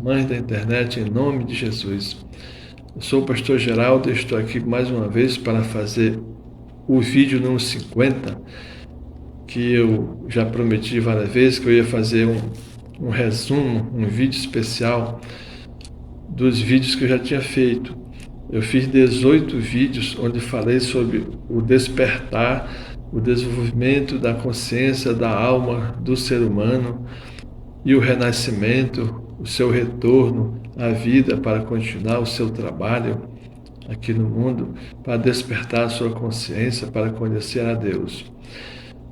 irmãs da internet, em nome de Jesus. Eu sou o pastor Geraldo e estou aqui mais uma vez para fazer o vídeo número 50, que eu já prometi várias vezes que eu ia fazer um resumo, um vídeo especial dos vídeos que eu já tinha feito. Eu fiz 18 vídeos onde falei sobre o despertar, o desenvolvimento da consciência, da alma do ser humano e o renascimento, o seu retorno à vida para continuar o seu trabalho aqui no mundo, para despertar a sua consciência, para conhecer a Deus.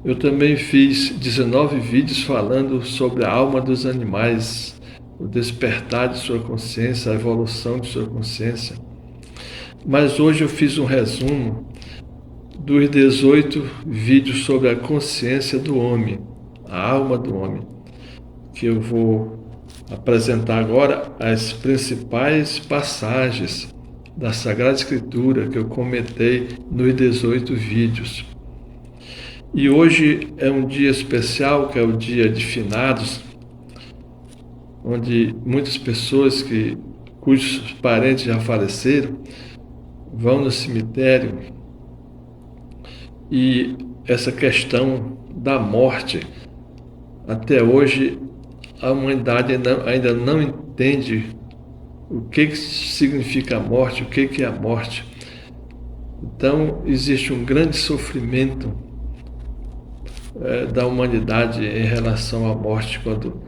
Eu também fiz 19 vídeos falando sobre a alma dos animais, o despertar de sua consciência, a evolução de sua consciência. Mas hoje eu fiz um resumo dos 18 vídeos sobre a consciência do homem, a alma do homem, que eu vou apresentar agora as principais passagens da Sagrada Escritura que eu comentei nos 18 vídeos. E hoje é um dia especial, que é o dia de finados, onde muitas pessoas cujos parentes já faleceram vão no cemitério, e essa questão da morte, até hoje a humanidade ainda não entende o que significa a morte, o que é a morte. Então existe um grande sofrimento da humanidade em relação à morte, quando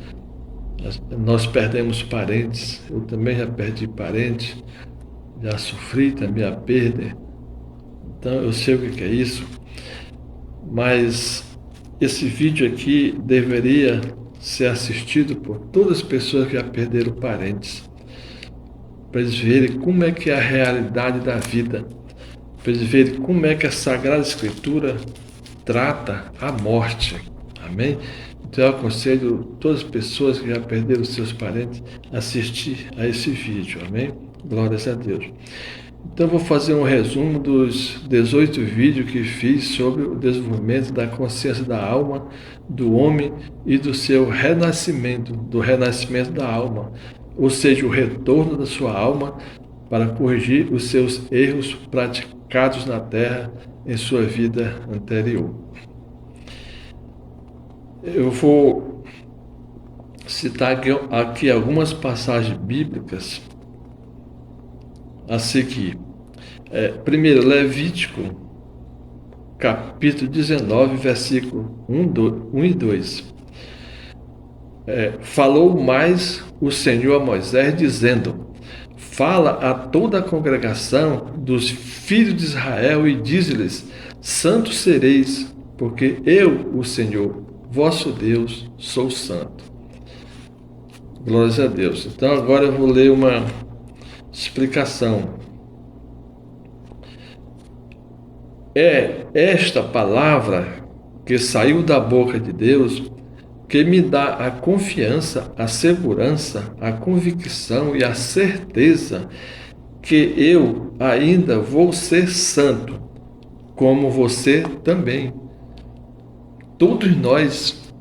nós perdemos parentes. Eu também já perdi parentes, já sofri também a perda, então eu sei o que é isso. Mas esse vídeo aqui deveria ser assistido por todas as pessoas que já perderam parentes, para eles verem como é que é a realidade da vida, para eles verem como é que a Sagrada Escritura trata a morte. Amém? Então eu aconselho todas as pessoas que já perderam seus parentes a assistir a esse vídeo. Amém? Glórias a Deus. Então eu vou fazer um resumo dos 18 vídeos que fiz sobre o desenvolvimento da consciência da alma do homem e do seu renascimento, do renascimento da alma, ou seja, o retorno da sua alma para corrigir os seus erros praticados na terra em sua vida anterior. Eu vou citar aqui algumas passagens bíblicas a seguir. Primeiro, Levítico, capítulo 19, versículo 1 e 2. Falou mais o Senhor a Moisés, dizendo: fala a toda a congregação dos filhos de Israel e dize-lhes: santos sereis, porque eu, o Senhor, vosso Deus, sou santo. Glórias a Deus. Então agora eu vou ler uma explicação. É esta palavra que saiu da boca de Deus que me dá a confiança, a segurança, a convicção e a certeza que eu ainda vou ser santo, como você também. Todos nós,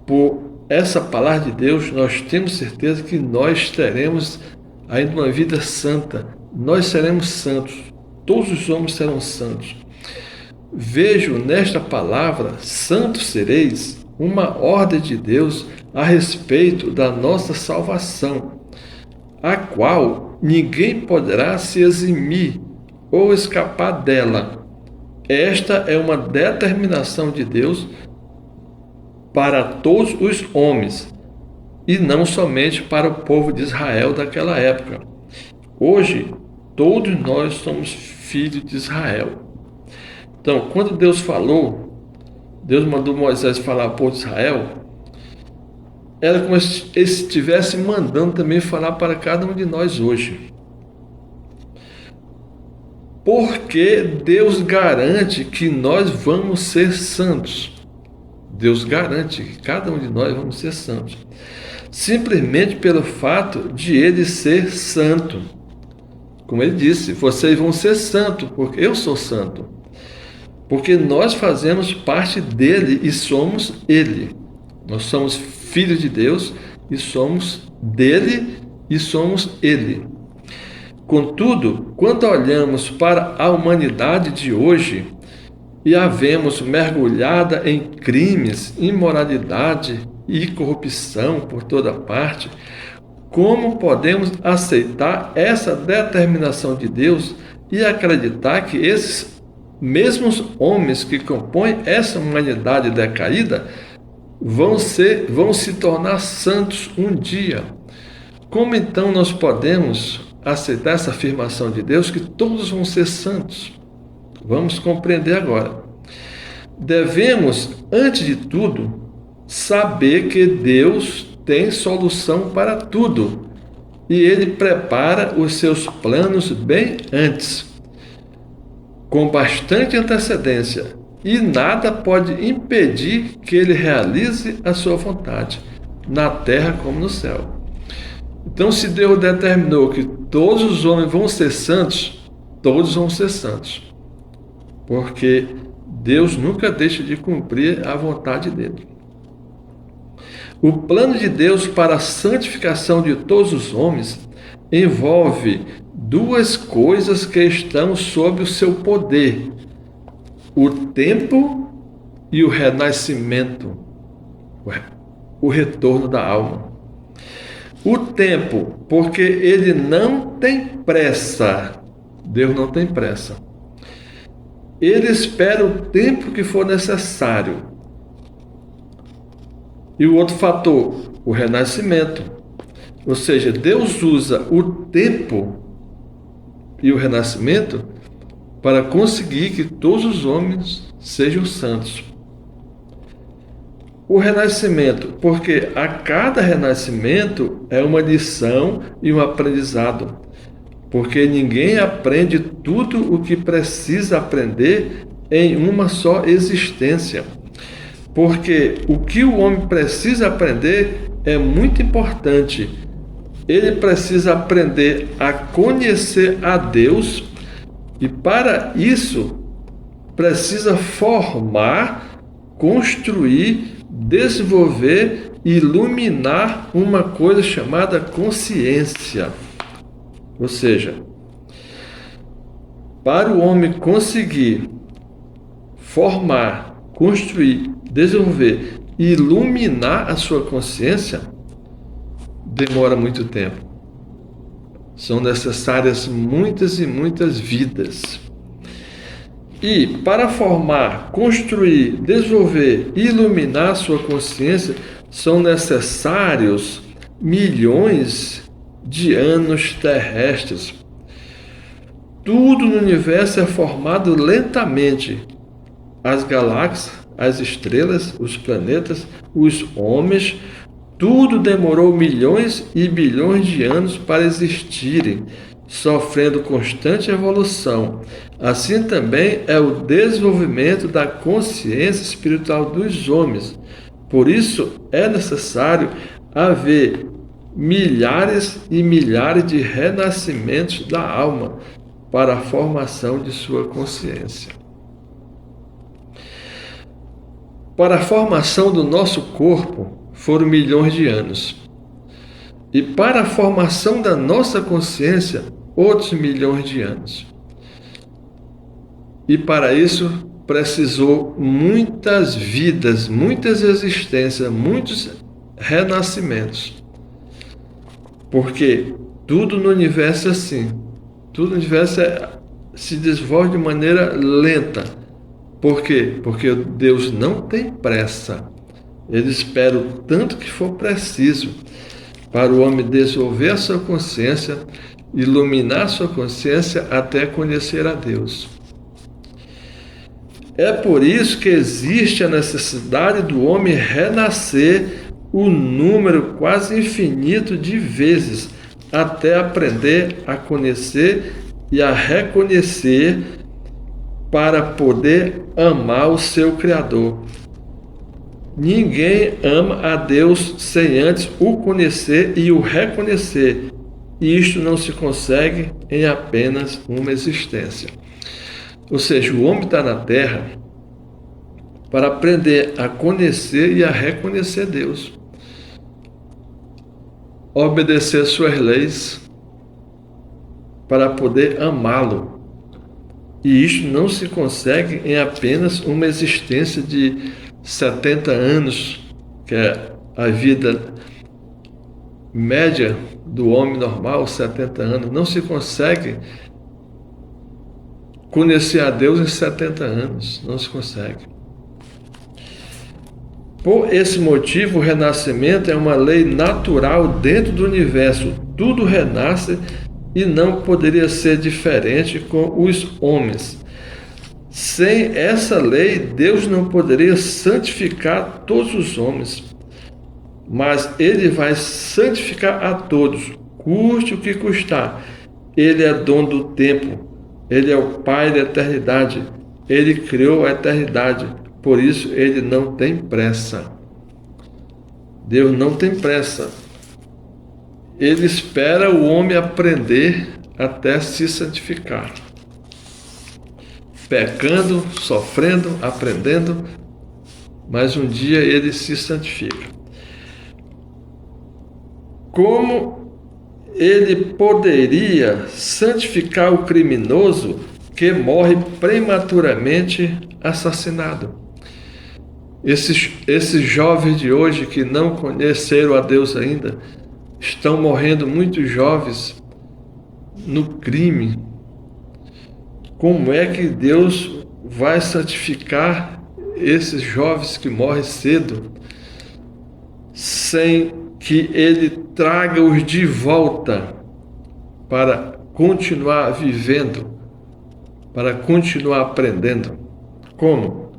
por essa palavra de Deus, nós temos certeza que nós teremos ainda uma vida santa. Nós seremos santos. Todos os homens serão santos. Vejo nesta palavra, santos sereis, uma ordem de Deus a respeito da nossa salvação, a qual ninguém poderá se eximir ou escapar dela. Esta é uma determinação de Deus para todos os homens, e não somente para o povo de Israel daquela época. Hoje, todos nós somos filhos de Israel. Então, quando Deus mandou Moisés falar ao povo de Israel, era como se ele estivesse mandando também falar para cada um de nós hoje. Porque Deus garante que nós vamos ser santos. Deus garante que cada um de nós vamos ser santos. Simplesmente pelo fato de ele ser santo. Como ele disse, vocês vão ser santos, porque eu sou santo. Porque nós fazemos parte dele e somos ele. Nós somos filhos de Deus e somos dele e somos ele. Contudo, quando olhamos para a humanidade de hoje e a vemos mergulhada em crimes, imoralidade e corrupção por toda parte, como podemos aceitar essa determinação de Deus e acreditar que esses mesmos homens que compõem essa humanidade decaída vão se tornar santos um dia? Como então nós podemos aceitar essa afirmação de Deus que todos vão ser santos? Vamos compreender agora. Devemos, antes de tudo, saber que Deus tem solução para tudo e Ele prepara os seus planos bem antes, com bastante antecedência, e nada pode impedir que Ele realize a sua vontade, na terra como no céu. Então, se Deus determinou que todos os homens vão ser santos, todos vão ser santos, porque Deus nunca deixa de cumprir a vontade dele. O plano de Deus para a santificação de todos os homens envolve duas coisas que estão sob o seu poder: o tempo e o renascimento, o retorno da alma. O tempo, porque ele não tem pressa. Deus não tem pressa. Ele espera o tempo que for necessário. E o outro fator, o renascimento. Ou seja, Deus usa o tempo e o renascimento para conseguir que todos os homens sejam santos. O renascimento, porque a cada renascimento é uma lição e um aprendizado. Porque ninguém aprende tudo o que precisa aprender em uma só existência. Porque o que o homem precisa aprender é muito importante. Ele precisa aprender a conhecer a Deus e, para isso, precisa formar, construir, desenvolver e iluminar uma coisa chamada consciência. Ou seja, para o homem conseguir formar, construir, desenvolver e iluminar a sua consciência, demora muito tempo. São necessárias muitas e muitas vidas. E para formar, construir, desenvolver e iluminar a sua consciência, são necessários milhões de anos terrestres. Tudo no universo é formado lentamente. As galáxias, as estrelas, os planetas, os homens, tudo demorou milhões e bilhões de anos para existirem, sofrendo constante evolução. Assim também é o desenvolvimento da consciência espiritual dos homens. Por isso é necessário haver milhares e milhares de renascimentos da alma para a formação de sua consciência. Para a formação do nosso corpo foram milhões de anos. E para a formação da nossa consciência, outros milhões de anos. E para isso precisou muitas vidas, muitas existências, muitos renascimentos. Porque tudo no universo é assim. Tudo no universo se desenvolve de maneira lenta. Por quê? Porque Deus não tem pressa. Ele espera o tanto que for preciso para o homem desenvolver a sua consciência, iluminar a sua consciência até conhecer a Deus. É por isso que existe a necessidade do homem renascer o número quase infinito de vezes, até aprender a conhecer e a reconhecer para poder amar o seu Criador. Ninguém ama a Deus sem antes o conhecer e o reconhecer. E isto não se consegue em apenas uma existência. Ou seja, o homem está na Terra para aprender a conhecer e a reconhecer Deus. obedecer suas leis, para poder amá-lo. E isto não se consegue em apenas uma existência de 70 anos, que é a vida média do homem normal, 70 anos. Não se consegue conhecer a Deus em 70 anos. Não se consegue. Por esse motivo, o renascimento é uma lei natural dentro do universo. Tudo renasce e não poderia ser diferente com os homens. Sem essa lei, Deus não poderia santificar todos os homens. Mas Ele vai santificar a todos, custe o que custar. Ele é dono do tempo. Ele é o Pai da eternidade. Ele criou a eternidade. Por isso, Ele não tem pressa. Deus não tem pressa. Ele espera o homem aprender até se santificar. Pecando, sofrendo, aprendendo, mas um dia ele se santifica. Como ele poderia santificar o criminoso que morre prematuramente assassinado? Esses jovens de hoje que não conheceram a Deus ainda, estão morrendo muitos jovens no crime. Como é que Deus vai santificar esses jovens que morrem cedo, sem que Ele traga-os de volta para continuar vivendo, para continuar aprendendo? Como?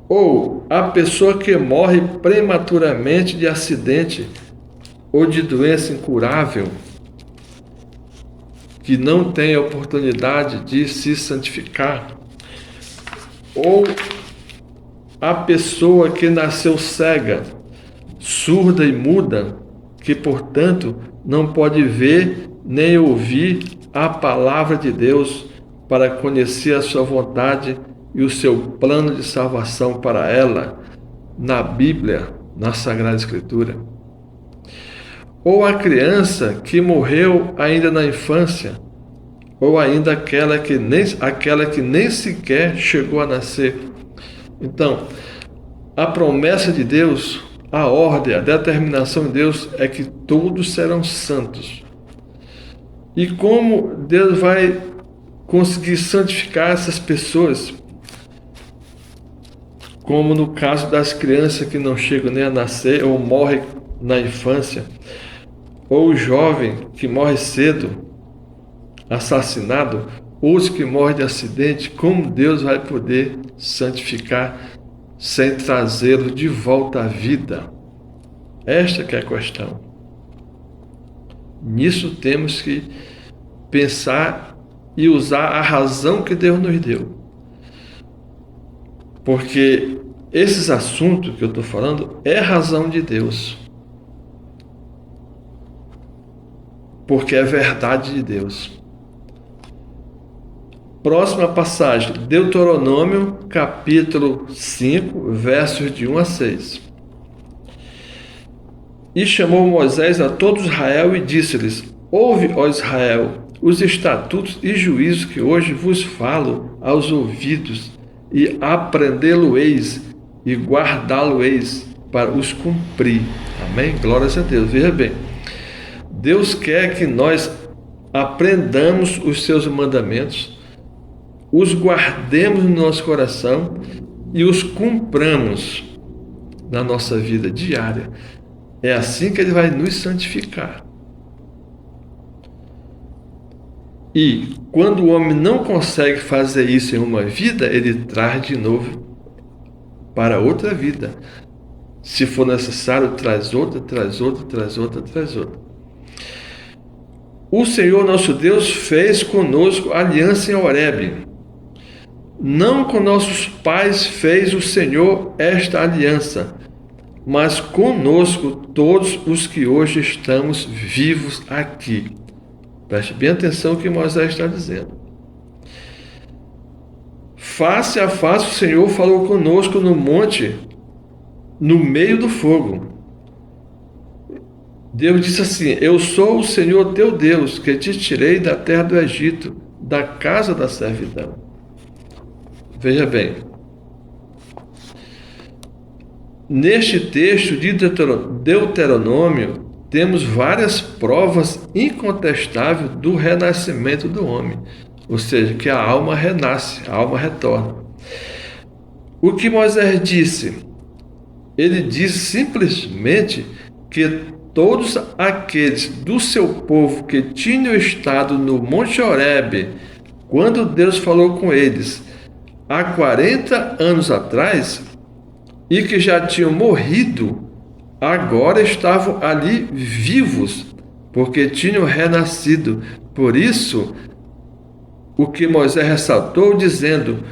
Ou a pessoa que morre prematuramente de acidente ou de doença incurável, que não tem a oportunidade de se santificar, ou a pessoa que nasceu cega, surda e muda, que portanto não pode ver nem ouvir a palavra de Deus para conhecer a sua vontade e o seu plano de salvação para ela na Bíblia, na Sagrada Escritura. Ou a criança que morreu ainda na infância, ou ainda aquela que nem sequer chegou a nascer. Então, a promessa de Deus, a ordem, a determinação de Deus é que todos serão santos. E como Deus vai conseguir santificar essas pessoas? Como no caso das crianças que não chegam nem a nascer ou morrem na infância, ou o jovem que morre cedo, assassinado, ou os que morrem de acidente, como Deus vai poder santificar sem trazê-lo de volta à vida? Esta que é a questão. Nisso temos que pensar e usar a razão que Deus nos deu. Porque esses assuntos que eu estou falando é a razão de Deus. Porque é verdade de Deus. Próxima passagem, Deuteronômio, capítulo 5, versos de 1 a 6. E chamou Moisés a todo Israel e disse-lhes: Ouve, ó Israel, os estatutos e juízos que hoje vos falo aos ouvidos, e aprendê-lo-eis e guardá-lo-eis para os cumprir. Amém? Glórias a Deus. Veja bem, Deus quer que nós aprendamos os seus mandamentos, os guardemos no nosso coração e os cumpramos na nossa vida diária. É assim que Ele vai nos santificar. E quando o homem não consegue fazer isso em uma vida, ele traz de novo para outra vida. Se for necessário, traz outra, traz outra, traz outra, traz outra. O Senhor nosso Deus fez conosco aliança em Horebe. Não com nossos pais fez o Senhor esta aliança, mas conosco todos os que hoje estamos vivos aqui. Preste bem atenção no que Moisés está dizendo. Face a face o Senhor falou conosco no monte, no meio do fogo. Deus disse assim: eu sou o Senhor teu Deus, que te tirei da terra do Egito, da casa da servidão. Veja bem, neste texto de Deuteronômio, temos várias provas incontestáveis do renascimento do homem, ou seja, que a alma renasce, a alma retorna. O que Moisés disse? Ele disse simplesmente que todos aqueles do seu povo que tinham estado no Monte Horebe, quando Deus falou com eles há 40 anos atrás, e que já tinham morrido, agora estavam ali vivos, porque tinham renascido. Por isso, o que Moisés ressaltou, dizendo: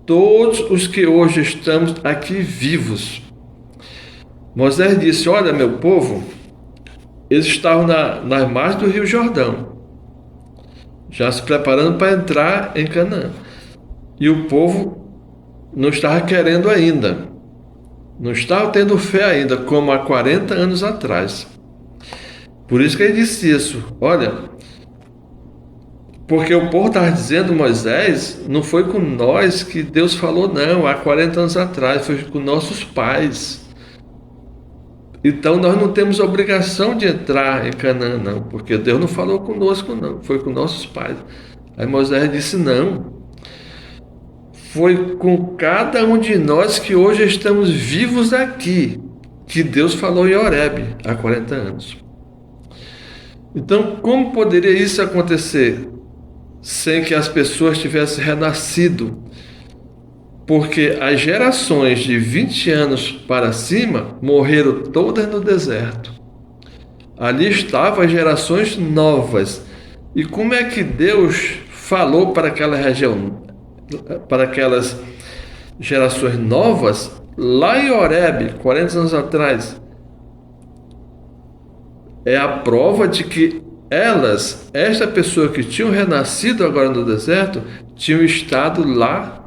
todos os que hoje estamos aqui vivos. Moisés disse: olha, meu povo, eles estavam nas margens do Rio Jordão, já se preparando para entrar em Canaã. E o povo não estava querendo ainda, não estava tendo fé ainda, como há 40 anos atrás. Por isso que ele disse isso. Olha, porque o povo estava dizendo: Moisés, não foi com nós que Deus falou, não, há 40 anos atrás, foi com nossos pais. Então nós não temos obrigação de entrar em Canaã, não, porque Deus não falou conosco, não, foi com nossos pais. Aí Moisés disse: não, foi com cada um de nós que hoje estamos vivos aqui, que Deus falou em Horebe há 40 anos. Então, como poderia isso acontecer sem que as pessoas tivessem renascido? Porque as gerações de 20 anos para cima morreram todas no deserto. Ali estavam as gerações novas. E como é que Deus falou para aquela região, para aquelas gerações novas, lá em Horebe, 40 anos atrás? É a prova de que elas, esta pessoa que tinham renascido agora no deserto, tinham estado lá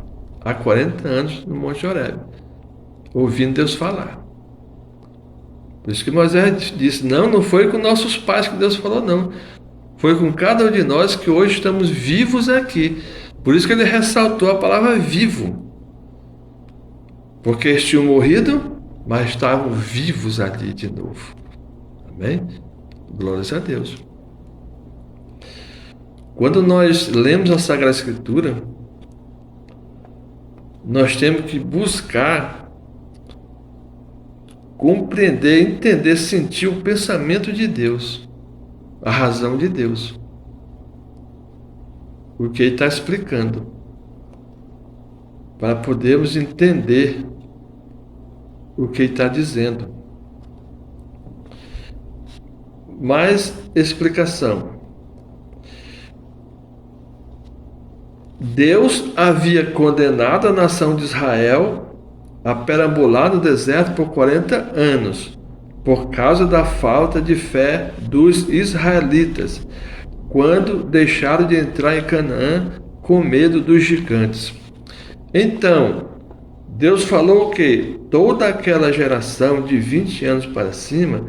há 40 anos no Monte Horebe, ouvindo Deus falar. Por isso que Moisés disse: não foi com nossos pais que Deus falou, não. Foi com cada um de nós que hoje estamos vivos aqui. Por isso que ele ressaltou a palavra vivo. Porque eles tinham morrido, mas estavam vivos ali de novo. Amém? Glórias a Deus. Quando nós lemos a Sagrada Escritura, nós temos que buscar compreender, entender, sentir o pensamento de Deus, a razão de Deus, o que Ele está explicando, para podermos entender o que Ele está dizendo. Mais explicação. Deus havia condenado a nação de Israel a perambular no deserto por 40 anos, por causa da falta de fé dos israelitas, quando deixaram de entrar em Canaã com medo dos gigantes. Então, Deus falou que toda aquela geração de 20 anos para cima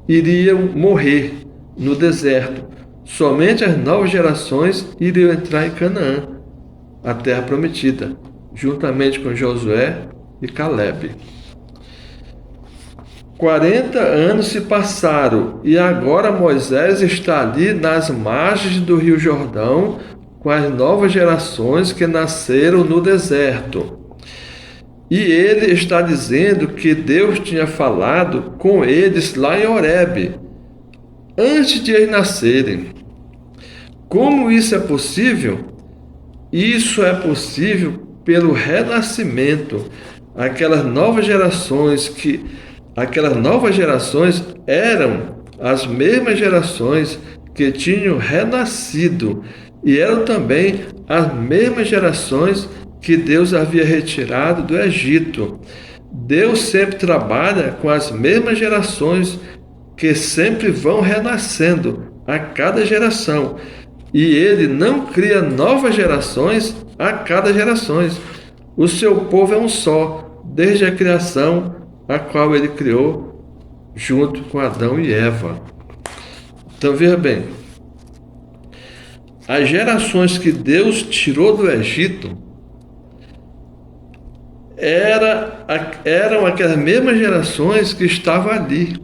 iriam morrer no deserto. Somente as novas gerações iriam entrar em Canaã, a terra prometida, juntamente com Josué e Calebe. 40 anos se passaram e agora Moisés está ali nas margens do Rio Jordão com as novas gerações que nasceram no deserto. E ele está dizendo que Deus tinha falado com eles lá em Horebe, antes de eles nascerem. Como isso é possível? Isso é possível pelo renascimento. Aquelas novas gerações eram as mesmas gerações que tinham renascido e eram também as mesmas gerações que Deus havia retirado do Egito. Deus sempre trabalha com as mesmas gerações que sempre vão renascendo a cada geração. E Ele não cria novas gerações a cada geração. O seu povo é um só, desde a criação, a qual Ele criou junto com Adão e Eva. Então veja bem, as gerações que Deus tirou do Egito eram aquelas mesmas gerações que estavam ali,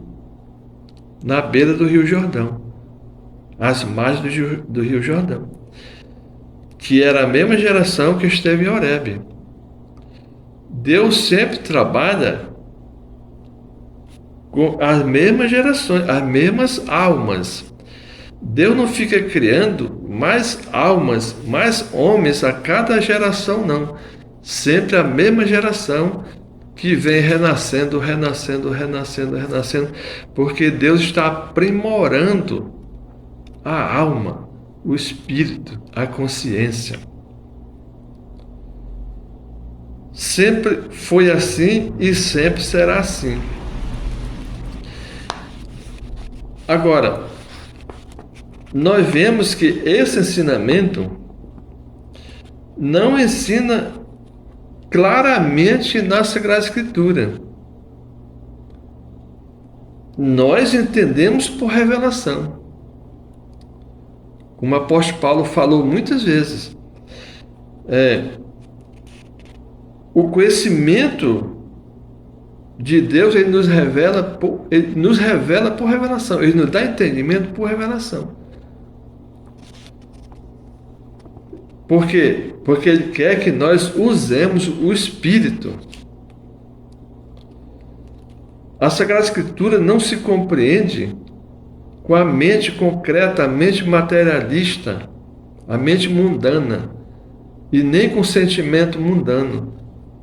na beira do Rio Jordão, às margens do Rio Jordão, que era a mesma geração que esteve em Horebe. Deus sempre trabalha com as mesmas gerações, as mesmas almas. Deus não fica criando mais almas, mais homens a cada geração, não. Sempre a mesma geração que vem renascendo, renascendo, renascendo, renascendo, porque Deus está aprimorando a alma, o espírito, a consciência. Sempre foi assim e sempre será assim. Agora, nós vemos que esse ensinamento não ensina claramente na Sagrada Escritura. Nós entendemos por revelação. Como o apóstolo Paulo falou muitas vezes, o conhecimento de Deus ele nos revela por revelação. Ele nos dá entendimento por revelação. Por quê? Porque Ele quer que nós usemos o Espírito. A Sagrada Escritura não se compreende com a mente concreta, a mente materialista, a mente mundana, e nem com o sentimento mundano.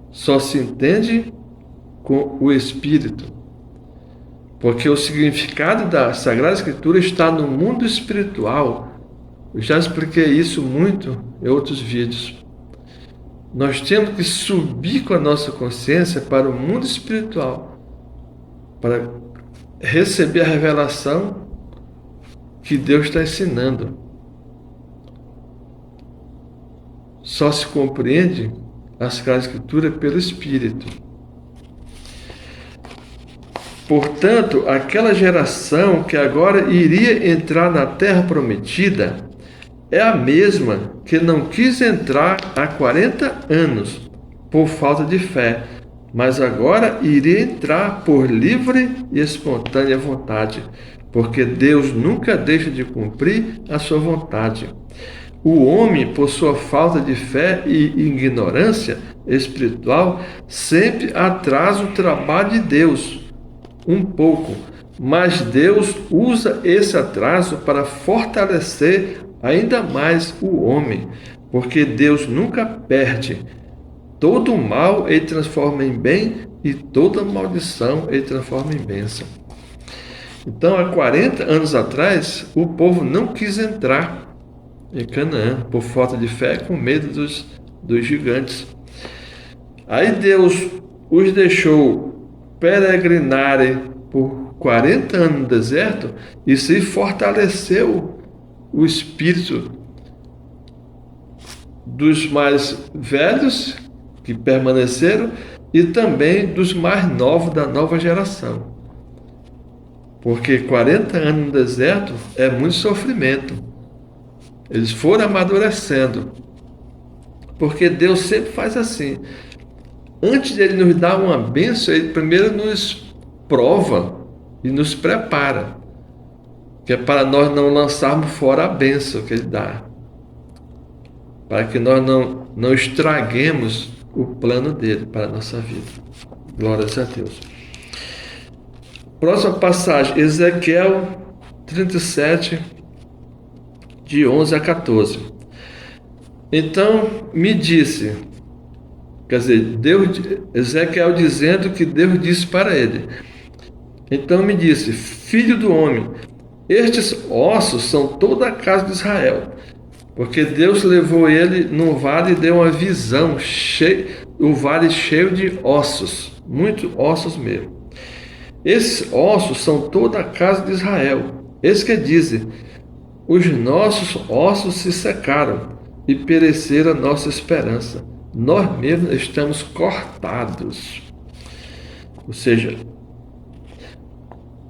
Só se entende com o Espírito. Porque o significado da Sagrada Escritura está no mundo espiritual. Eu já expliquei isso muito em outros vídeos. Nós temos que subir com a nossa consciência para o mundo espiritual, para receber a revelação que Deus está ensinando. Só se compreende a Sagrada Escritura pelo Espírito. Portanto, aquela geração que agora iria entrar na Terra Prometida é a mesma que não quis entrar há 40 anos por falta de fé, mas agora iria entrar por livre e espontânea vontade, porque Deus nunca deixa de cumprir a sua vontade. O homem, por sua falta de fé e ignorância espiritual, sempre atrasa o trabalho de Deus um pouco, mas Deus usa esse atraso para fortalecer ainda mais o homem, porque Deus nunca perde. Todo mal Ele transforma em bem e toda maldição Ele transforma em bênção. Então, há 40 anos atrás, o povo não quis entrar em Canaã por falta de fé, com medo dos gigantes. Aí Deus os deixou peregrinarem por 40 anos no deserto e se fortaleceu o espírito dos mais velhos que permaneceram e também dos mais novos da nova geração. Porque 40 anos no deserto é muito sofrimento. Eles foram amadurecendo. Porque Deus sempre faz assim. Antes de Ele nos dar uma bênção, Ele primeiro nos prova e nos prepara. Que é para nós não lançarmos fora a bênção que Ele dá. Para que nós não estraguemos o plano dele para a nossa vida. Glórias a Deus. Próxima passagem, Ezequiel 37, de 11 a 14. Então me disse, quer dizer, Ezequiel dizendo que Deus disse para ele. Então me disse, filho do homem, estes ossos são toda a casa de Israel. Porque Deus levou ele no vale e deu uma visão, o vale cheio de ossos, muitos ossos mesmo. Esses ossos são toda a casa de Israel. Eles que dizem, os nossos ossos se secaram e pereceram a nossa esperança. Nós mesmos estamos cortados. Ou seja,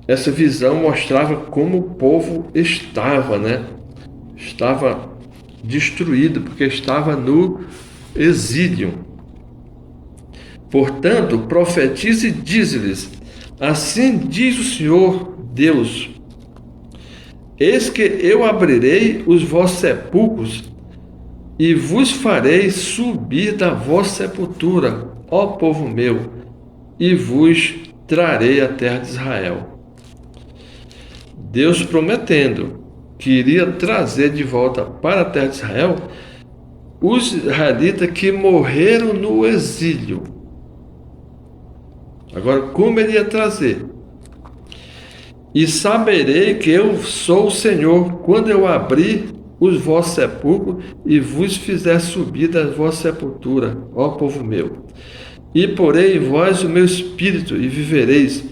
essa visão mostrava como o povo estava, né? Estava destruído, porque estava no exílio. Portanto, profetize e dize-lhes: assim diz o Senhor Deus: eis que eu abrirei os vossos sepulcros e vos farei subir da vossa sepultura, ó povo meu, e vos trarei a terra de Israel. Deus prometendo que iria trazer de volta para a terra de Israel os israelitas que morreram no exílio. Agora, como ele ia trazer? E saberei que eu sou o Senhor, quando eu abrir os vossos sepulcros e vos fizer subir da vossa sepultura, ó povo meu. E porei em vós o meu espírito, e vivereis,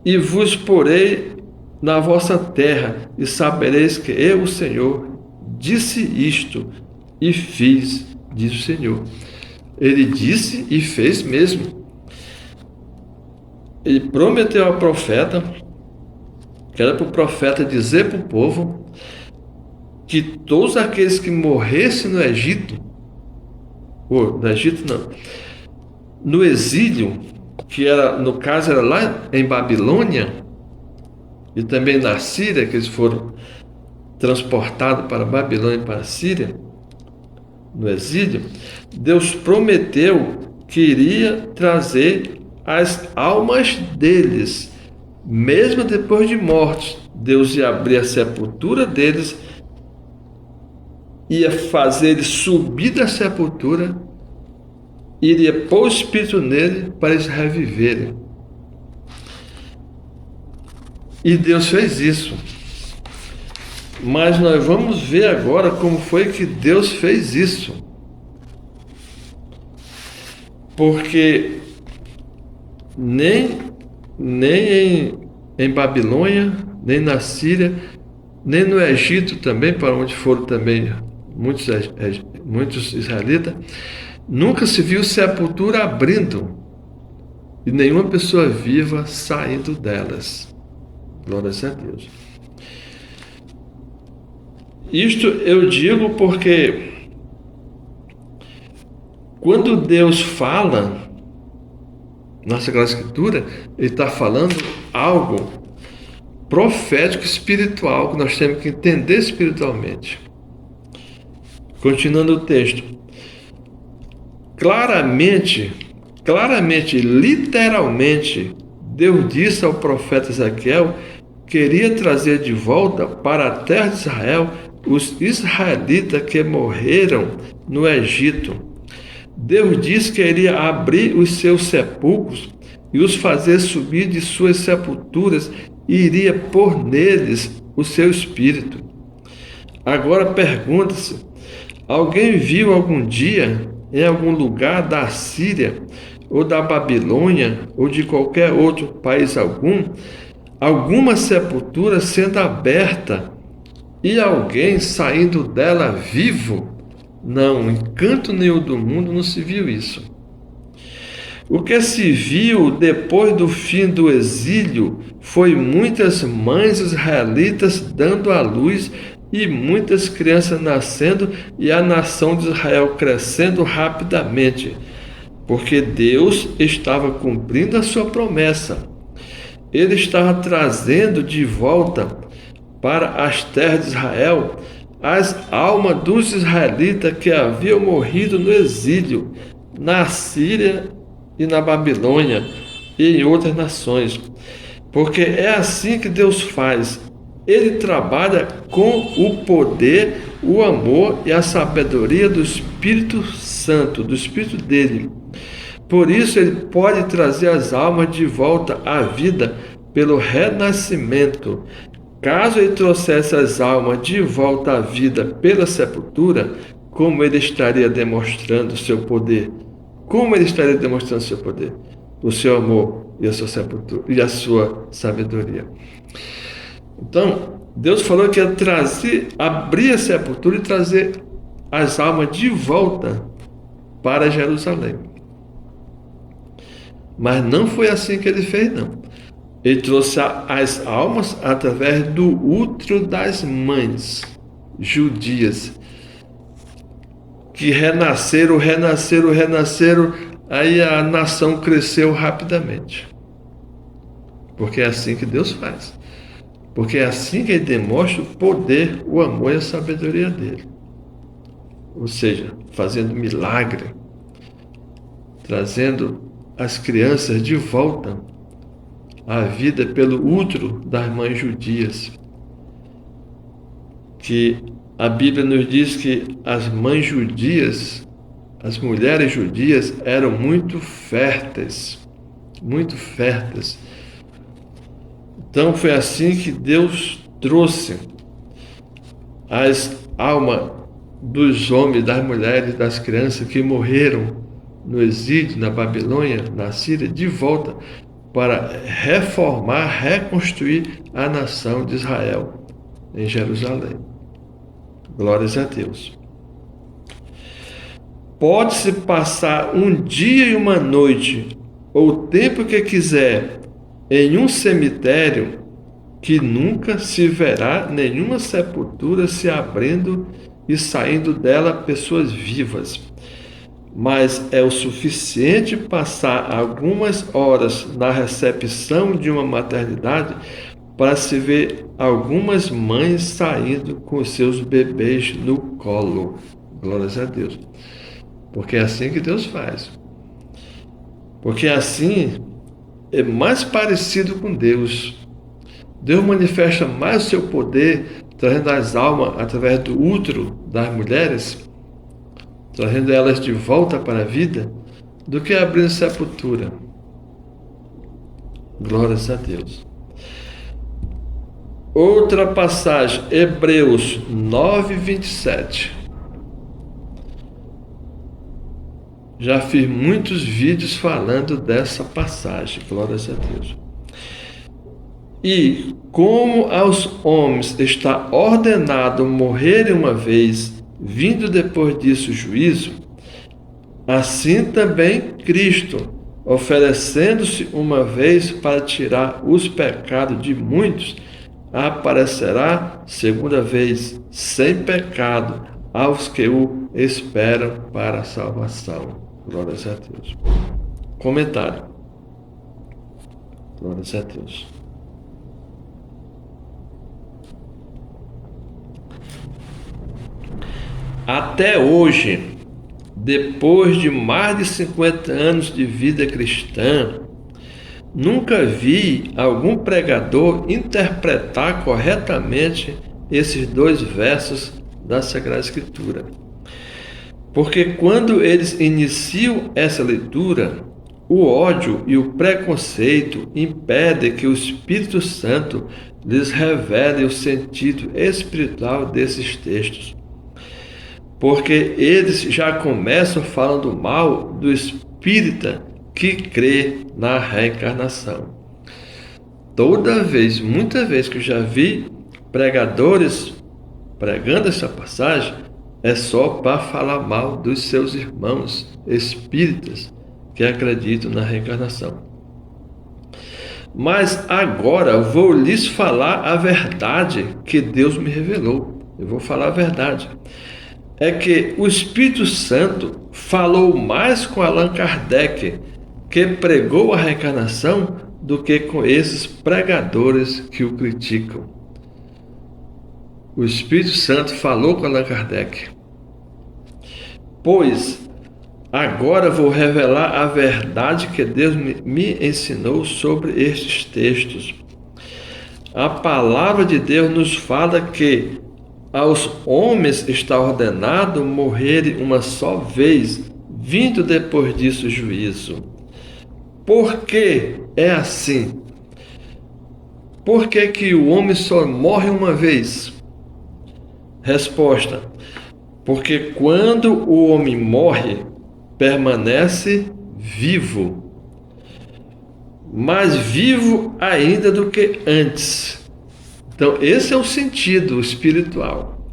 e vos porei na vossa terra, e sabereis que eu, o Senhor, disse isto, e fiz, diz o Senhor. Ele disse e fez mesmo. Ele prometeu ao profeta, que era para o profeta dizer para o povo, que todos aqueles que morressem no Egito, ou no Egito não, no exílio, que era, no caso era lá em Babilônia, e também na Síria, que eles foram transportados para Babilônia e para a Síria, no exílio, Deus prometeu que iria trazer as almas deles, mesmo depois de mortos. Deus ia abrir a sepultura deles, ia fazer eles subir da sepultura, iria pôr o espírito nele para eles reviverem. E Deus fez isso. Mas nós vamos ver agora como foi que Deus fez isso. Porque nem em Babilônia, nem na Síria, nem no Egito também, para onde foram também muitos israelitas, nunca se viu sepultura abrindo e nenhuma pessoa viva saindo delas. Glórias a Deus. Isto eu digo porque quando Deus fala na Sagrada Escritura, Ele está falando algo profético, espiritual, que nós temos que entender espiritualmente. Continuando o texto. Claramente, literalmente, Deus disse ao profeta Ezequiel que queria trazer de volta para a terra de Israel os israelitas que morreram no Egito. Deus disse que iria abrir os seus sepulcros e os fazer subir de suas sepulturas e iria pôr neles o seu espírito. Agora pergunta-se: alguém viu algum dia, em algum lugar da Síria, ou da Babilônia, ou de qualquer outro país alguma sepultura sendo aberta e alguém saindo dela vivo? Não, em canto nenhum do mundo não se viu isso. O que se viu depois do fim do exílio foi muitas mães israelitas dando à luz e muitas crianças nascendo e a nação de Israel crescendo rapidamente, porque Deus estava cumprindo a sua promessa. Ele estava trazendo de volta para as terras de Israel as almas dos israelitas que haviam morrido no exílio, na Síria e na Babilônia e em outras nações. Porque é assim que Deus faz. Ele trabalha com o poder, o amor e a sabedoria do Espírito Santo, do Espírito dele. Por isso ele pode trazer as almas de volta à vida pelo renascimento. Caso ele trouxesse as almas de volta à vida pela sepultura, como ele estaria demonstrando o seu poder? Como ele estaria demonstrando o seu poder? O seu amor e a sua sepultura e a sua sabedoria. Então, Deus falou que ia abrir a sepultura e trazer as almas de volta para Jerusalém. Mas não foi assim que ele fez, não. Ele trouxe as almas através do útero das mães judias, que renasceram, aí a nação cresceu rapidamente. Porque é assim que Deus faz. Porque é assim que Ele demonstra o poder, o amor e a sabedoria dEle. Ou seja, fazendo milagre, trazendo as crianças de volta à vida pelo útero das mães judias. Que a Bíblia nos diz que as mães judias, as mulheres judias, eram muito férteis. Muito férteis. Então foi assim que Deus trouxe as almas dos homens, das mulheres, das crianças que morreram no exílio, na Babilônia, na Síria, de volta para reformar, reconstruir a nação de Israel em Jerusalém. Glórias a Deus. Pode-se passar um dia e uma noite, ou o tempo que quiser, em um cemitério, que nunca se verá nenhuma sepultura se abrindo e saindo dela pessoas vivas. Mas é o suficiente passar algumas horas na recepção de uma maternidade para se ver algumas mães saindo com seus bebês no colo. Glórias a Deus. Porque é assim que Deus faz. Porque assim é mais parecido com Deus. Deus manifesta mais o seu poder, trazendo as almas através do útero das mulheres, trazendo elas de volta para a vida, do que abrindo sepultura. Glórias a Deus. Outra passagem, Hebreus 9, 27. Já fiz muitos vídeos falando dessa passagem, glórias a Deus. E como aos homens está ordenado morrerem uma vez, vindo depois disso o juízo, assim também Cristo, oferecendo-se uma vez para tirar os pecados de muitos, aparecerá segunda vez sem pecado aos que o esperam para a salvação. Glórias a Deus. Comentário. Glórias a Deus. Até hoje, depois de mais de 50 anos de vida cristã, nunca vi algum pregador interpretar corretamente esses dois versos da Sagrada Escritura. Porque quando eles iniciam essa leitura, o ódio e o preconceito impedem que o Espírito Santo lhes revele o sentido espiritual desses textos. Porque eles já começam falando mal do espírita que crê na reencarnação. Muitas vezes que eu já vi pregadores pregando essa passagem, é só para falar mal dos seus irmãos espíritas que acreditam na reencarnação. Mas agora eu vou lhes falar a verdade que Deus me revelou. Eu vou falar a verdade. É que o Espírito Santo falou mais com Allan Kardec, que pregou a reencarnação, do que com esses pregadores que o criticam. O Espírito Santo falou com Allan Kardec. Pois agora vou revelar a verdade que Deus me ensinou sobre estes textos. A palavra de Deus nos fala que aos homens está ordenado morrerem uma só vez, vindo depois disso o juízo. Por que é assim? Por que o homem só morre uma vez? Resposta: porque quando o homem morre, permanece vivo, mais vivo ainda do que antes. Então, esse é o sentido espiritual.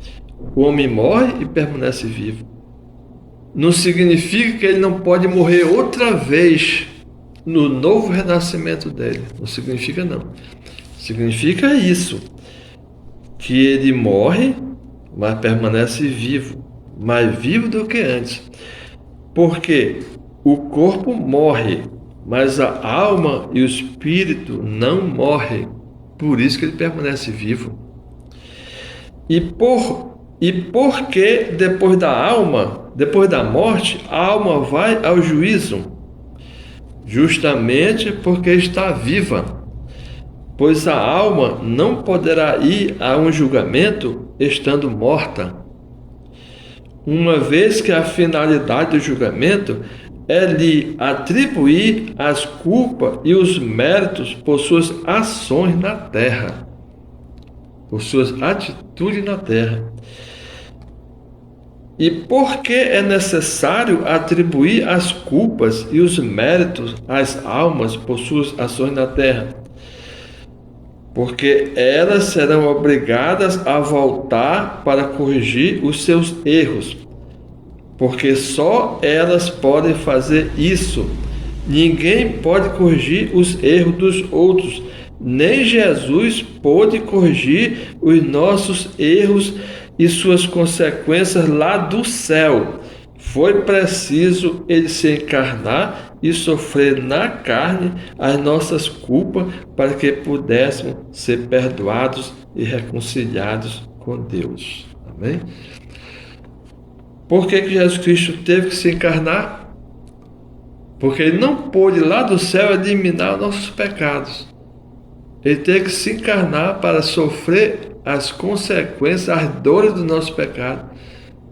O homem morre e permanece vivo. Não significa que ele não pode morrer outra vez no novo renascimento dele. Não significa não. Significa isso, que ele morre, mas permanece vivo, mais vivo do que antes. Porque o corpo morre, mas a alma e o espírito não morrem. Por isso que ele permanece vivo. E porque depois da morte, a alma vai ao juízo? Justamente porque está viva. Pois a alma não poderá ir a um julgamento estando morta, uma vez que a finalidade do julgamento é lhe atribuir as culpas e os méritos por suas ações na terra, por suas atitudes na terra. E por que é necessário atribuir as culpas e os méritos às almas por suas ações na terra? Porque elas serão obrigadas a voltar para corrigir os seus erros. Porque só elas podem fazer isso. Ninguém pode corrigir os erros dos outros. Nem Jesus pôde corrigir os nossos erros e suas consequências lá do céu. Foi preciso ele se encarnar e sofrer na carne as nossas culpas para que pudéssemos ser perdoados e reconciliados com Deus. Amém? Por que Jesus Cristo teve que se encarnar? Porque ele não pôde lá do céu eliminar os nossos pecados. Ele teve que se encarnar para sofrer as consequências, as dores do nosso pecado,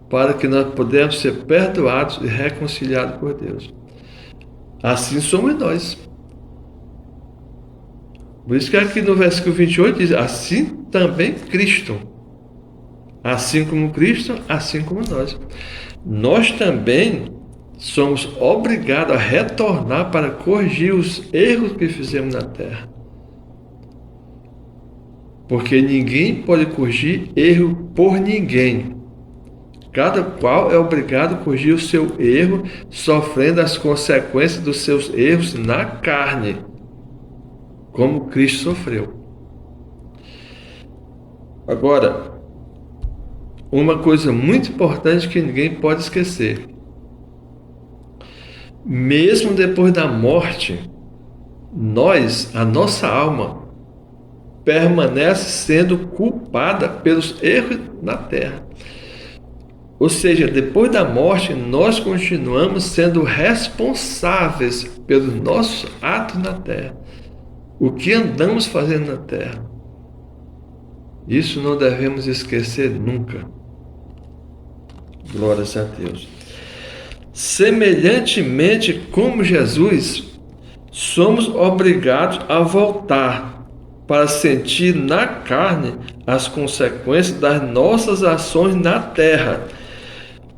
para que nós pudéssemos ser perdoados e reconciliados por Deus. Assim somos nós. Por isso que aqui no versículo 28 diz, assim também Cristo. Assim como Cristo, assim como nós. Nós também somos obrigados a retornar para corrigir os erros que fizemos na terra. Porque ninguém pode corrigir erro por ninguém. Cada qual é obrigado a corrigir o seu erro, sofrendo as consequências dos seus erros na carne, como Cristo sofreu. Agora, uma coisa muito importante que ninguém pode esquecer. Mesmo depois da morte, a nossa alma, permanece sendo culpada pelos erros na terra. Ou seja, depois da morte, nós continuamos sendo responsáveis pelos nossos atos na terra. O que andamos fazendo na terra. Isso não devemos esquecer nunca. Glórias a Deus. Semelhantemente como Jesus, somos obrigados a voltar para sentir na carne as consequências das nossas ações na terra.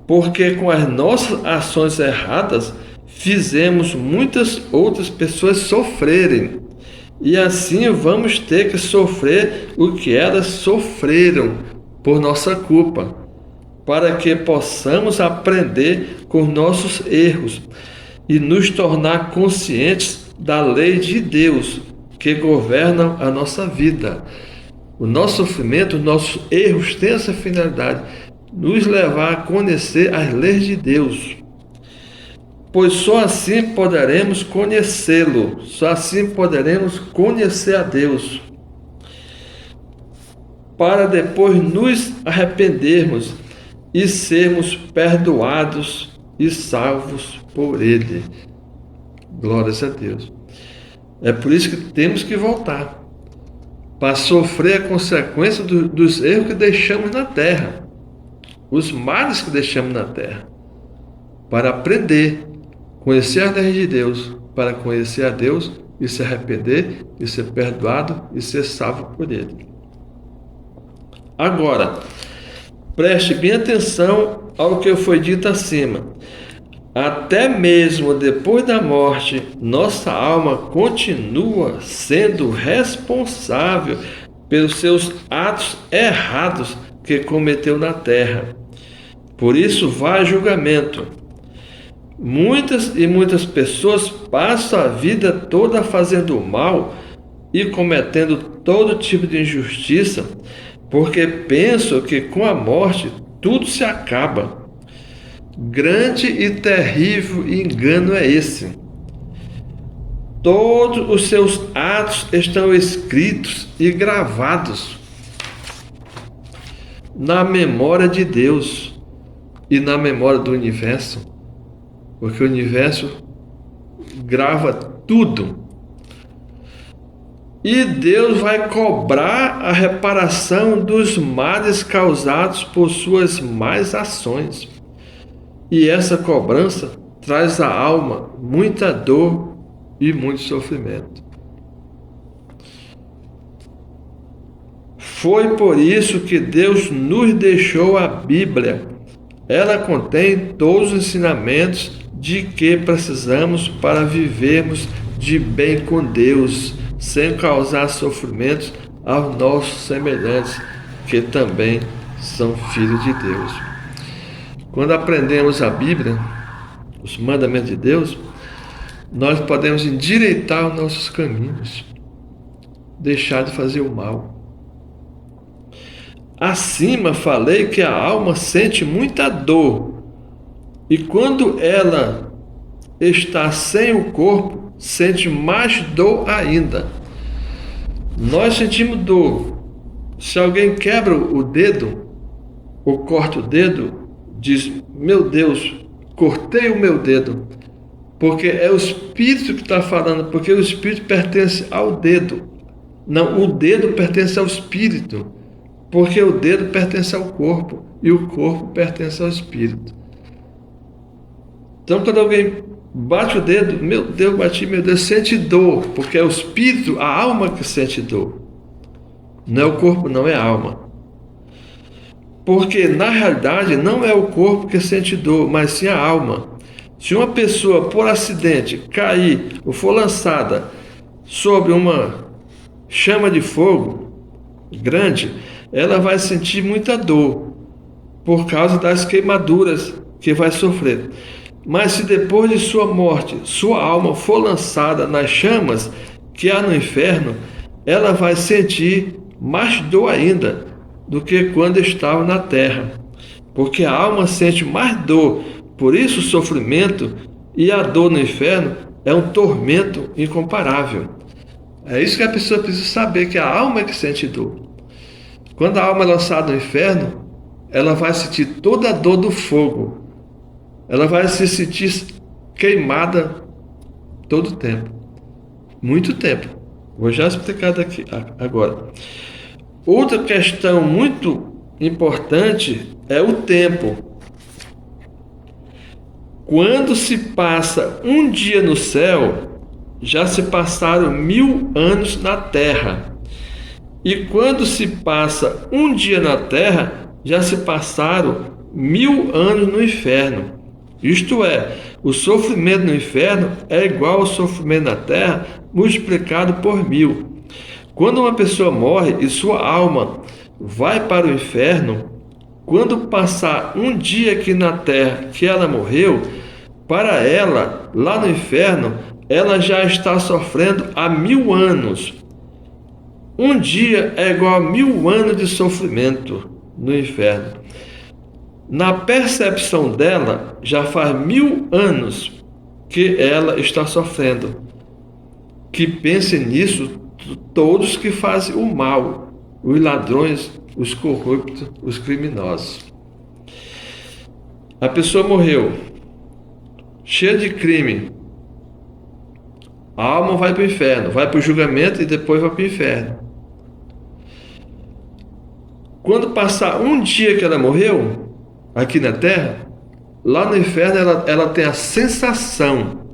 Porque com as nossas ações erradas, fizemos muitas outras pessoas sofrerem. E assim vamos ter que sofrer o que elas sofreram por nossa culpa, para que possamos aprender com nossos erros e nos tornar conscientes da lei de Deus que governam a nossa vida. O nosso sofrimento, os nossos erros têm essa finalidade, nos levar a conhecer as leis de Deus. Pois só assim poderemos conhecê-lo, só assim poderemos conhecer a Deus, para depois nos arrependermos e sermos perdoados e salvos por Ele. Glórias a Deus. É por isso que temos que voltar, para sofrer a consequência dos erros que deixamos na terra, os males que deixamos na terra, para aprender, conhecer as leis de Deus, para conhecer a Deus e se arrepender e ser perdoado e ser salvo por Ele. Agora, preste bem atenção ao que foi dito acima. Até mesmo depois da morte, nossa alma continua sendo responsável pelos seus atos errados que cometeu na terra. Por isso vai julgamento. Muitas pessoas passam a vida toda fazendo mal e cometendo todo tipo de injustiça, porque pensam que com a morte tudo se acaba. Grande e terrível engano é esse. Todos os seus atos estão escritos e gravados na memória de Deus e na memória do universo, porque o universo grava tudo. E Deus vai cobrar a reparação dos males causados por suas más ações. E essa cobrança traz à alma muita dor e muito sofrimento. Foi por isso que Deus nos deixou a Bíblia. Ela contém todos os ensinamentos de que precisamos para vivermos de bem com Deus, sem causar sofrimentos aos nossos semelhantes, que também são filhos de Deus. Quando aprendemos a Bíblia, os mandamentos de Deus, nós podemos endireitar os nossos caminhos, deixar de fazer o mal. Acima falei que a alma sente muita dor, e quando ela está sem o corpo, sente mais dor ainda. Nós sentimos dor. Se alguém quebra o dedo, ou corta o dedo, diz: meu Deus, cortei o meu dedo. Porque é o espírito que está falando, porque o espírito pertence ao dedo. Não, o dedo pertence ao espírito. Porque o dedo pertence ao corpo e o corpo pertence ao espírito. Então, quando alguém bate o dedo, meu Deus, bati meu dedo, sente dor, porque é o espírito, a alma que sente dor. Não é o corpo, não é a alma. Porque, na realidade, não é o corpo que sente dor, mas sim a alma. Se uma pessoa, por acidente, cair ou for lançada sobre uma chama de fogo grande, ela vai sentir muita dor por causa das queimaduras que vai sofrer. Mas se depois de sua morte, sua alma for lançada nas chamas que há no inferno, ela vai sentir mais dor ainda do que quando estava na terra. Porque a alma sente mais dor, por isso o sofrimento e a dor no inferno é um tormento incomparável. É isso que a pessoa precisa saber, que a alma é que sente dor. Quando a alma é lançada no inferno, ela vai sentir toda a dor do fogo. Ela vai se sentir queimada todo o tempo. Muito tempo. Vou já explicar daqui agora. Outra questão muito importante é o tempo. Quando se passa um dia no céu, já se passaram 1000 anos na terra. E quando se passa um dia na terra, já se passaram 1000 anos no inferno. Isto é, o sofrimento no inferno é igual ao sofrimento na terra, multiplicado por 1000. Quando uma pessoa morre e sua alma vai para o inferno, quando passar um dia aqui na terra que ela morreu, para ela, lá no inferno, ela já está sofrendo há 1000 anos. Um dia é igual a 1000 anos de sofrimento no inferno. Na percepção dela, já faz 1000 anos que ela está sofrendo. Que pensem nisso todos que fazem o mal, os ladrões, os corruptos, os criminosos. A pessoa morreu, cheia de crime. A alma vai para o inferno, vai para o julgamento e depois vai para o inferno. Quando passar um dia que ela morreu, aqui na terra, lá no inferno ela tem a sensação,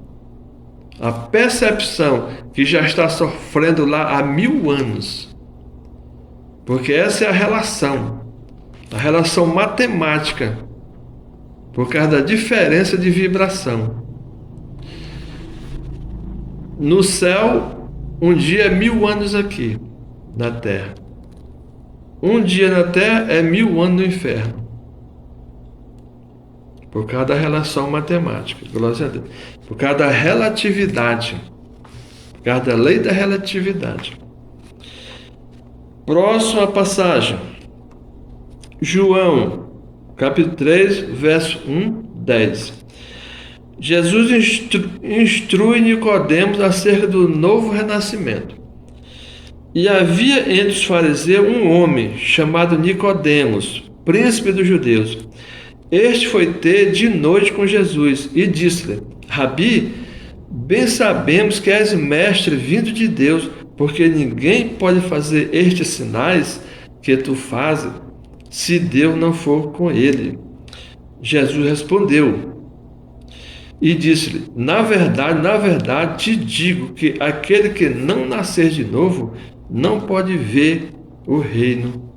a percepção que já está sofrendo lá há 1000 anos. Porque essa é a relação matemática, por causa da diferença de vibração. No céu, um dia é 1000 anos aqui, na terra. Um dia na terra é 1000 anos no inferno. Por causa da relação matemática. Glória a Deus. Por causa da relatividade. Por causa da lei da relatividade. Próxima passagem. João, capítulo 3, verso 1, 10. Jesus instrui Nicodemos acerca do novo renascimento. E havia entre os fariseus um homem chamado Nicodemos, príncipe dos judeus. Este foi ter de noite com Jesus e disse-lhe: Rabi, bem sabemos que és mestre vindo de Deus, porque ninguém pode fazer estes sinais que tu fazes, se Deus não for com ele. Jesus respondeu e disse-lhe: na verdade te digo que aquele que não nascer de novo não pode ver o reino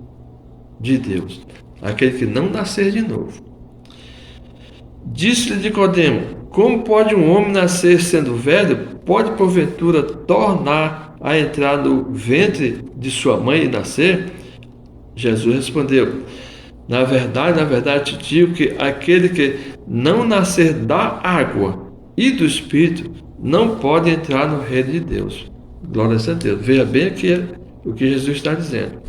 de Deus. Aquele que não nascer de novo. Disse-lhe Nicodemo: como pode um homem nascer sendo velho? Pode porventura tornar a entrar no ventre de sua mãe e nascer? Jesus respondeu: na verdade te digo que aquele que não nascer da água e do Espírito não pode entrar no reino de Deus. Glória a Deus. Veja bem aqui o que Jesus está dizendo.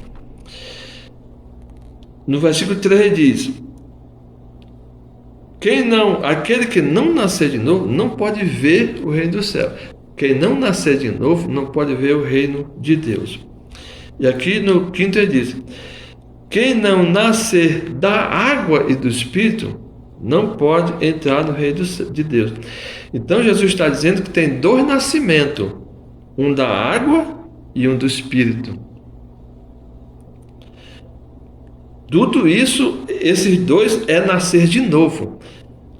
No versículo 3 diz: aquele que não nascer de novo não pode ver o reino do céu. Quem não nascer de novo não pode ver o reino de Deus. E aqui no 5 ele diz: quem não nascer da água e do Espírito não pode entrar no reino de Deus. Então Jesus está dizendo que tem dois nascimentos, um da água e um do Espírito. Tudo isso, esses dois é nascer de novo.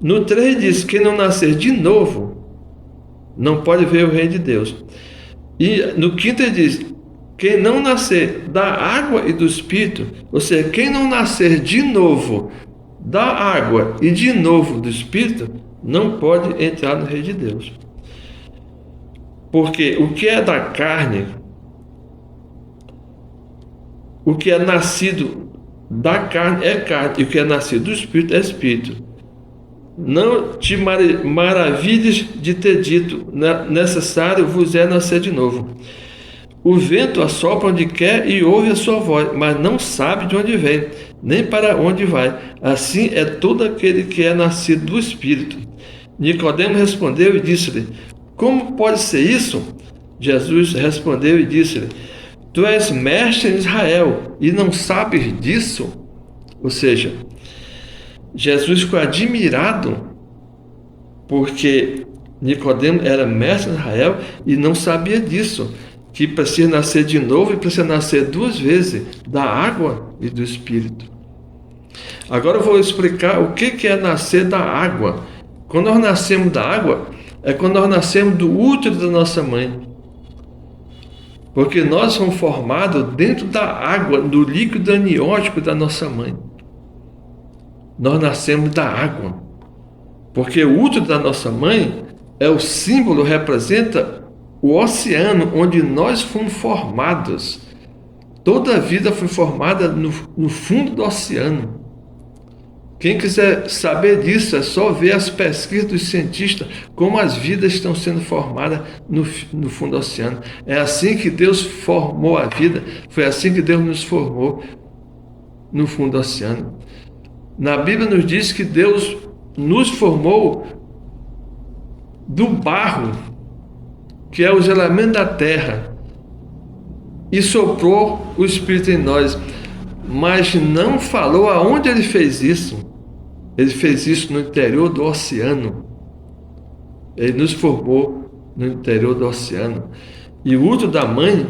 No 3 diz: quem não nascer de novo não pode ver o reino de Deus. E no 5 ele diz: quem não nascer da água e do Espírito, ou seja, quem não nascer de novo da água e de novo do Espírito, não pode entrar no reino de Deus. Porque o que é da carne, o que é nascido da carne é carne, e o que é nascido do Espírito é Espírito. Não te maravilhes de ter dito: necessário vos é nascer de novo. O vento assopra onde quer e ouve a sua voz, mas não sabe de onde vem, nem para onde vai. Assim é todo aquele que é nascido do Espírito. Nicodemo respondeu e disse-lhe: como pode ser isso? Jesus respondeu e disse-lhe: tu és mestre em Israel e não sabes disso? Ou seja, Jesus ficou admirado porque Nicodemo era mestre em Israel e não sabia disso, que precisa nascer de novo e precisa nascer duas vezes, da água e do Espírito. Agora eu vou explicar o que é nascer da água. Quando nós nascemos da água, é quando nós nascemos do útero da nossa mãe. Porque nós somos formados dentro da água, do líquido amniótico da nossa mãe. Nós nascemos da água. Porque o útero da nossa mãe é o símbolo, representa o oceano onde nós fomos formados. Toda a vida foi formada no fundo do oceano. Quem quiser saber disso é só ver as pesquisas dos cientistas, como as vidas estão sendo formadas no fundo do oceano. É assim que Deus formou a vida, foi assim que Deus nos formou no fundo do oceano. Na Bíblia nos diz que Deus nos formou do barro, que é os elementos da terra, e soprou o Espírito em nós, mas não falou aonde ele fez isso. Ele fez isso no interior do oceano. Ele nos formou no interior do oceano. E o útero da mãe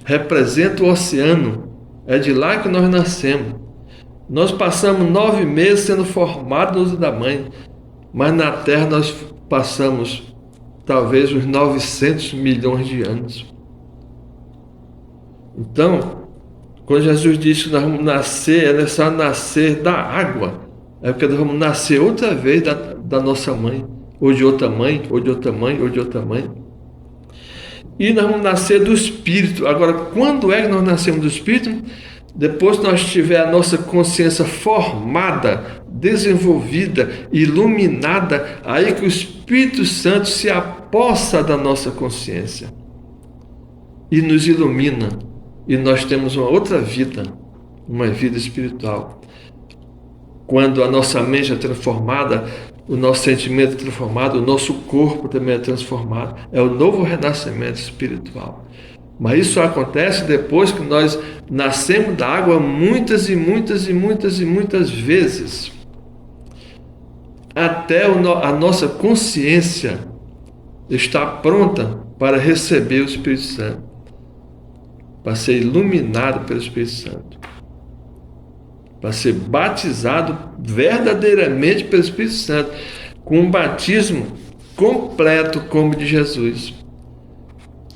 representa o oceano. É de lá que nós nascemos. Nós passamos 9 meses sendo formados no útero da mãe, mas na terra nós passamos talvez uns 900 milhões de anos. Então, quando Jesus disse que nós vamos nascer, é necessário nascer da água. É porque nós vamos nascer outra vez da nossa mãe, ou de outra mãe, ou de outra mãe, ou de outra mãe. E nós vamos nascer do Espírito. Agora, quando é que nós nascemos do Espírito? Depois que nós tivermos a nossa consciência formada desenvolvida, iluminada, aí que o Espírito Santo se apossa da nossa consciência e nos ilumina, e nós temos uma outra vida, uma vida espiritual. Quando a nossa mente é transformada, o nosso sentimento é transformado, o nosso corpo também é transformado. É o novo renascimento espiritual. Mas isso acontece depois que nós nascemos da água muitas e muitas e muitas e muitas vezes. Até a nossa consciência está pronta para receber o Espírito Santo, para ser iluminado pelo Espírito Santo, para ser batizado verdadeiramente pelo Espírito Santo, com um batismo completo como o de Jesus.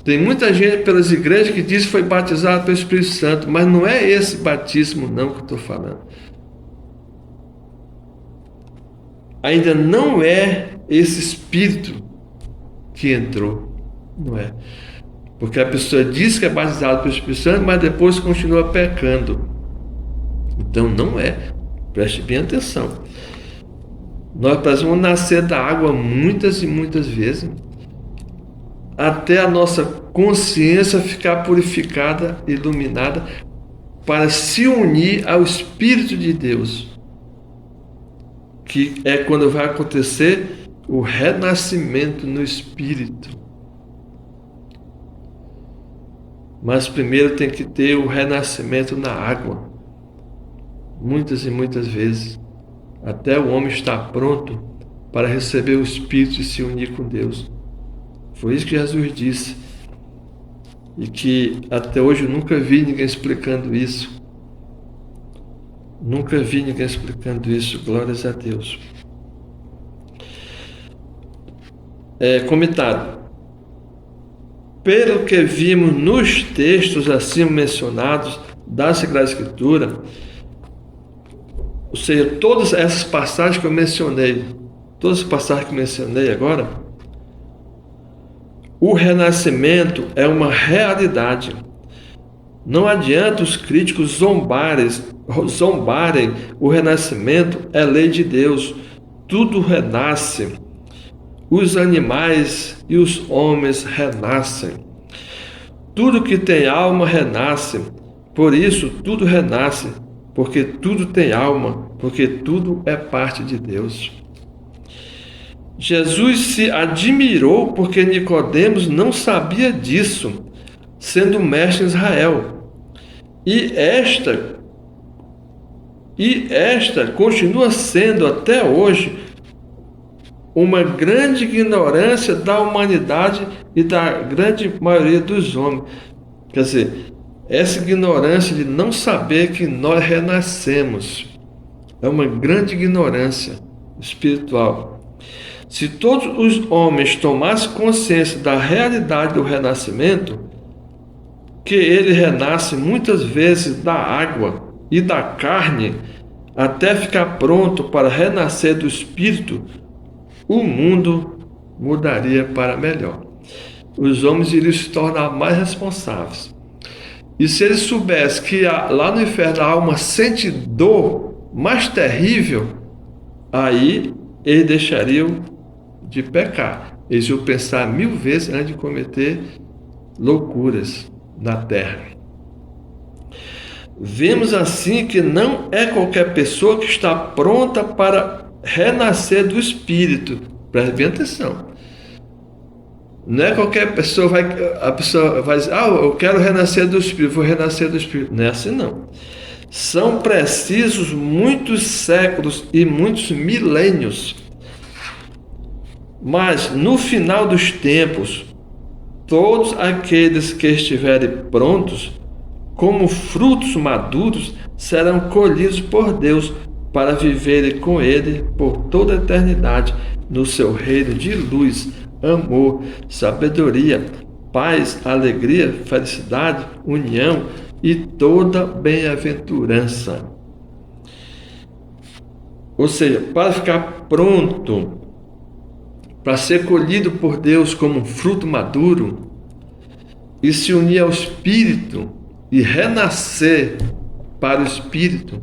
Tem muita gente pelas igrejas que diz que foi batizado pelo Espírito Santo, mas não é esse batismo não que eu estou falando. Ainda não é esse Espírito que entrou, não é? Porque a pessoa diz que é batizada pelo Espírito Santo, mas depois continua pecando. Então não é. Preste bem atenção. Nós precisamos nascer da água muitas e muitas vezes, até a nossa consciência ficar purificada, iluminada, para se unir ao Espírito de Deus, que é quando vai acontecer o renascimento no Espírito. Mas primeiro tem que ter o renascimento na água, muitas e muitas vezes, até o homem estar pronto para receber o Espírito e se unir com Deus. Foi isso que Jesus disse, e que até hoje eu nunca vi ninguém explicando isso. Nunca vi ninguém explicando isso, glórias a Deus. Comentário. Pelo que vimos nos textos acima mencionados da Sagrada Escritura, ou seja, todas essas passagens que eu mencionei, agora, o renascimento é uma realidade. Não adianta os críticos zombarem, o renascimento é lei de Deus. Tudo renasce. Os animais e os homens renascem. Tudo que tem alma renasce. Por isso, tudo renasce, porque tudo tem alma, porque tudo é parte de Deus. Jesus se admirou porque Nicodemos não sabia disso, sendo mestre em Israel. E esta continua sendo até hoje uma grande ignorância da humanidade e da grande maioria dos homens. Quer dizer, essa ignorância de não saber que nós renascemos é uma grande ignorância espiritual. Se todos os homens tomassem consciência da realidade do renascimento, que ele renasce muitas vezes da água e da carne, até ficar pronto para renascer do Espírito, o mundo mudaria para melhor. Os homens iriam se tornar mais responsáveis. E se eles soubessem que lá no inferno a alma sente dor mais terrível, aí eles deixariam de pecar. Eles iam pensar 1000 vezes antes de cometer loucuras na terra. Vemos assim que não é qualquer pessoa que está pronta para renascer do Espírito. Preste bem atenção. Não é qualquer pessoa a pessoa vai dizer, eu quero renascer do Espírito, vou renascer do Espírito. Não é assim não. São precisos muitos séculos e muitos milênios. Mas no final dos tempos, todos aqueles que estiverem prontos, como frutos maduros, serão colhidos por Deus para viverem com Ele por toda a eternidade no seu reino de luz, amor, sabedoria, paz, alegria, felicidade, união e toda bem-aventurança. Ou seja, para ficar pronto, para ser colhido por Deus como um fruto maduro e se unir ao Espírito e renascer para o Espírito,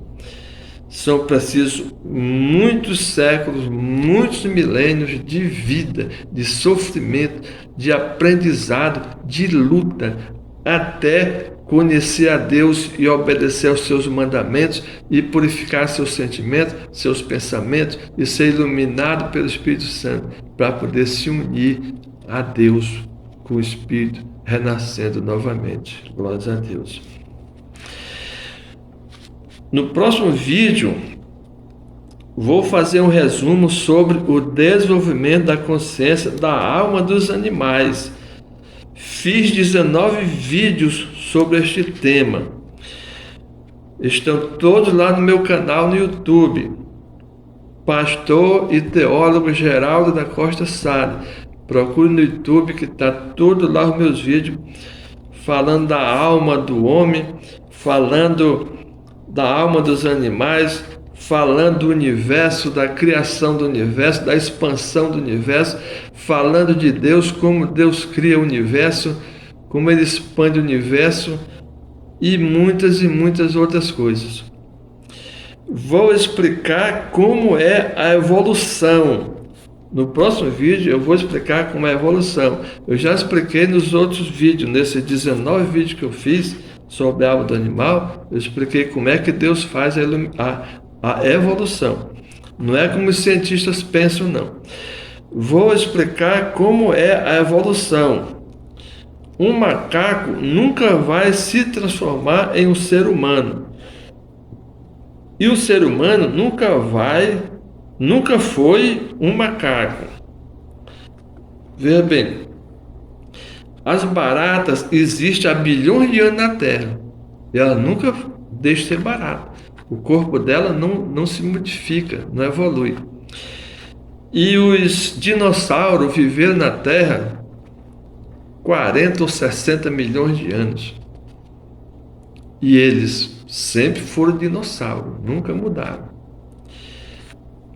são precisos muitos séculos, muitos milênios de vida, de sofrimento, de aprendizado, de luta, até conhecer a Deus e obedecer aos seus mandamentos e purificar seus sentimentos, seus pensamentos e ser iluminado pelo Espírito Santo para poder se unir a Deus com o Espírito renascendo novamente. Glórias a Deus. No próximo vídeo, vou fazer um resumo sobre o desenvolvimento da consciência da alma dos animais. Fiz 19 vídeos sobre este tema. Estão todos lá no meu canal no YouTube. Pastor e teólogo Geraldo da Costa Salles. Procure no YouTube que está tudo lá os meus vídeos falando da alma do homem, falando da alma dos animais, falando do universo, da criação do universo, da expansão do universo, falando de Deus, como Deus cria o universo, como Ele expande o universo e muitas outras coisas. Vou explicar como é a evolução. No próximo vídeo eu vou explicar como é a evolução. Eu já expliquei nos outros vídeos, nesses 19 vídeos que eu fiz sobre a alma do animal, eu expliquei como é que Deus faz a evolução. Não é como os cientistas pensam, não. Vou explicar como é a evolução. Um macaco nunca vai se transformar em um ser humano. E o ser humano nunca foi um macaco. Veja bem, as baratas existem há bilhões de anos na Terra. E ela nunca deixa de ser barata. O corpo dela não se modifica, não evolui. E os dinossauros viveram na Terra 40 ou 60 milhões de anos. E eles sempre foram dinossauros, nunca mudaram.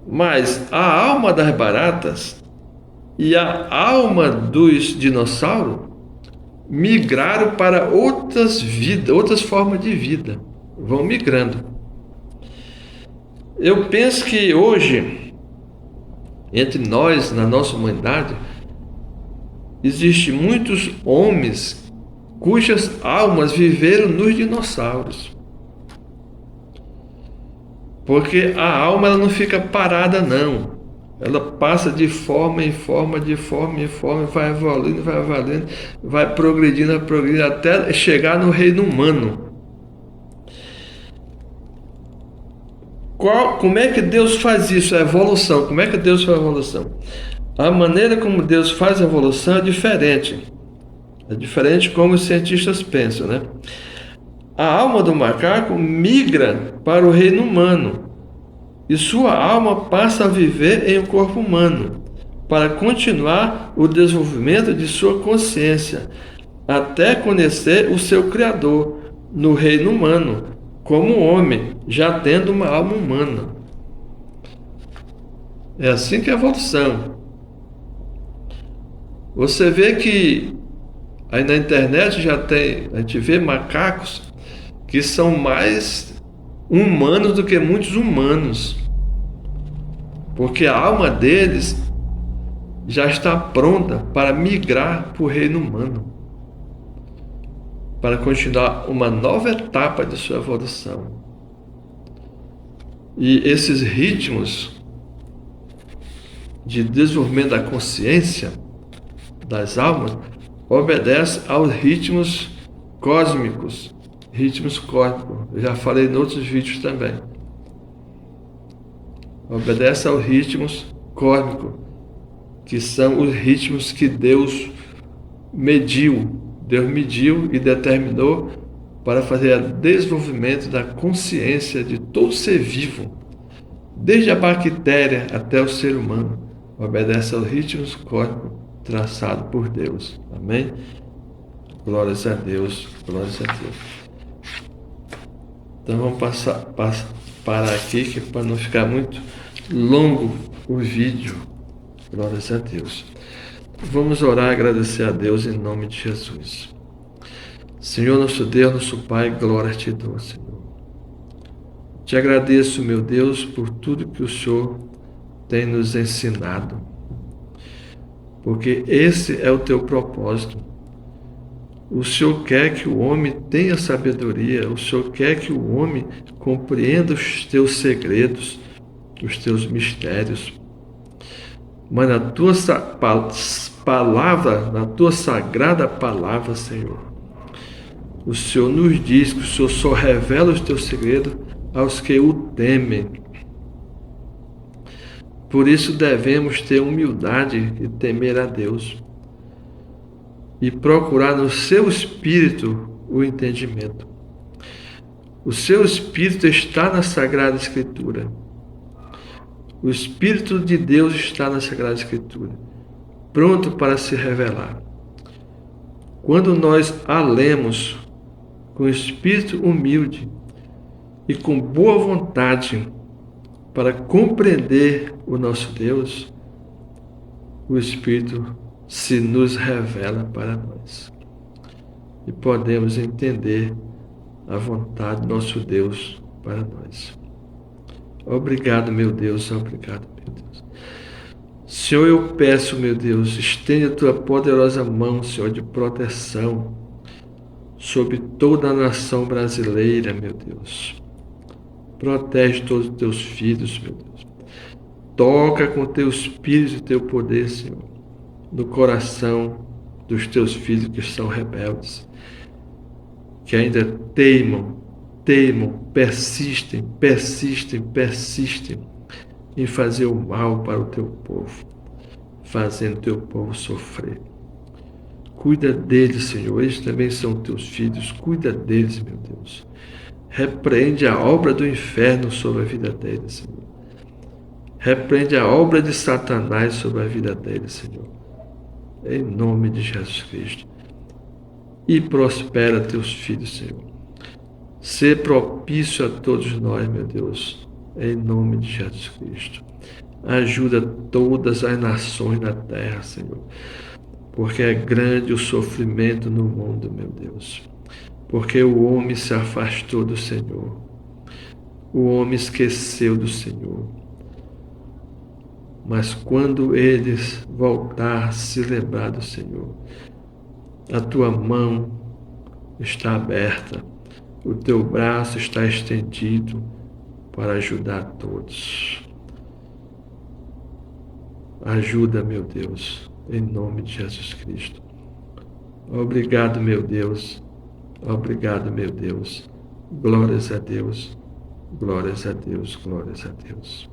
Mas a alma das baratas e a alma dos dinossauros migraram para outras vidas, outras formas de vida. Vão migrando. Eu penso que hoje, entre nós, na nossa humanidade, existem muitos homens cujas almas viveram nos dinossauros. Porque a alma ela não fica parada, não. Ela passa de forma em forma, vai evoluindo, vai progredindo, até chegar no reino humano. Como é que Deus faz isso? A evolução. Como é que Deus faz a evolução? A maneira como Deus faz a evolução é diferente. É diferente como os cientistas pensam, né? A alma do macaco migra para o reino humano. E sua alma passa a viver em um corpo humano, para continuar o desenvolvimento de sua consciência, até conhecer o seu Criador no reino humano, como homem, já tendo uma alma humana. É assim que é a evolução. Você vê que aí na internet a gente vê macacos que são mais humanos do que muitos humanos, porque a alma deles já está pronta para migrar para o reino humano, para continuar uma nova etapa de sua evolução. E esses ritmos de desenvolvimento da consciência das almas obedecem aos ritmos cósmicos. Eu já falei em outros vídeos também. Obedece aos ritmos cósmicos, que são os ritmos que Deus mediu e determinou para fazer o desenvolvimento da consciência de todo ser vivo, desde a bactéria até o ser humano. Obedece aos ritmos cósmicos traçados por Deus. Amém? Glórias a Deus, glórias a Deus. Então vamos parar aqui, que para não ficar muito longo o vídeo. Glórias a Deus. Vamos orar e agradecer a Deus em nome de Jesus. Senhor, nosso Deus, nosso Pai, glória a Te dou, Senhor. Te agradeço, meu Deus, por tudo que o Senhor tem nos ensinado, porque esse é o teu propósito. O Senhor quer que o homem tenha sabedoria, o Senhor quer que o homem compreenda os teus segredos, os teus mistérios. Mas na tua palavra, na tua sagrada palavra, Senhor, o Senhor nos diz que o Senhor só revela os teus segredos aos que o temem. Por isso devemos ter humildade e temer a Deus e procurar no seu espírito o entendimento. O seu espírito está na Sagrada Escritura. O Espírito de Deus está na Sagrada Escritura, pronto para se revelar. Quando nós a lemos com espírito humilde e com boa vontade para compreender o nosso Deus, o Espírito se nos revela para nós e podemos entender a vontade do nosso Deus para nós. Obrigado, meu Deus, obrigado, meu Deus. Senhor, eu peço, meu Deus, estende a tua poderosa mão, Senhor, de proteção sobre toda a nação brasileira, meu Deus. Protege todos os teus filhos, meu Deus. Toca com teu espírito e teu poder, Senhor, no coração dos teus filhos que são rebeldes, que ainda teimam, persistem em fazer o mal para o teu povo, fazendo o teu povo sofrer. Cuida deles, Senhor, eles também são teus filhos, cuida deles, meu Deus. Repreende a obra do inferno sobre a vida deles, Senhor. Repreende a obra de Satanás sobre a vida deles, Senhor. Em nome de Jesus Cristo. E prospera teus filhos, Senhor. Ser propício a todos nós, meu Deus, em nome de Jesus Cristo. Ajuda todas as nações na terra, Senhor, porque é grande o sofrimento no mundo, meu Deus, porque o homem se afastou do Senhor, o homem esqueceu do Senhor. Mas quando eles voltar a se lembrar do Senhor, a tua mão está aberta, o teu braço está estendido para ajudar todos. Ajuda, meu Deus, em nome de Jesus Cristo. Obrigado, meu Deus. Obrigado, meu Deus. Glórias a Deus. Glórias a Deus. Glórias a Deus.